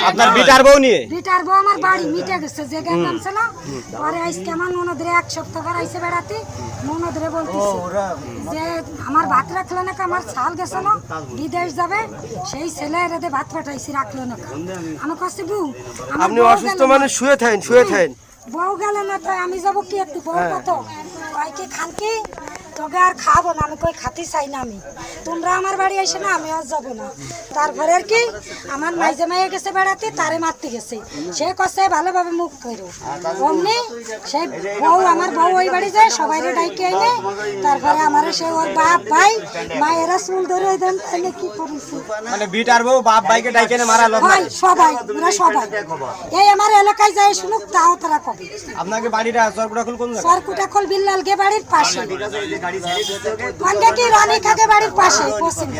আপনার বিটার বউ নিয়ে বিটার বউ আমার বাড়ি মিটে গেছে যে গেলাম ছিল পরে আজকে আমার ননদের এক সপ্তাহ পর আইসে বেড়াতে ননদরে বলতেছে যে আমার ভাত রাখলো না আমার ছাল গেছিল বিদেশ যাবে সেই ছেলে এরাতে ভাত পাঠাইছি রাখলো না আমি কাছে বউ আপনি অসুস্থ মানুষ শুয়ে থাকেন বউ গেল না তাই আমি যাবো কি একটু বউ কত কয় কি খান কি তোকে আর খাবো না আমি কই খাতে চাই না আমি তোমরা আমার বাড়ি এসে না আমি আর যাবো না তারপরে আর কি আমার মাইজে মাইয়ে গেছে বেড়াতে তারে মারতে গেছে সে কষে ভালোভাবে মুখ করো অমনি সেই বউ আমার বউ ওই বাড়ি যায় সবাই ডাইকে এনে তারপরে আমার সে ওর বাপ ভাই মায়েরা চুল ধরে দেন তাহলে কি করেছে মানে বিটার বউ বাপ ভাইকে ডাইকে এনে মারা লোক ভাই সবাই ওরা সবাই এই আমার এলাকায় যায় শুনুক তাও তারা কবে আপনাকে বাড়িটা সরকুটাখল কোন জায়গা সরকুটাখল বিল্লাল গে বাড়ির পাশে অনেকে রানী খাগে বাড়ির পাশে পশ্চিম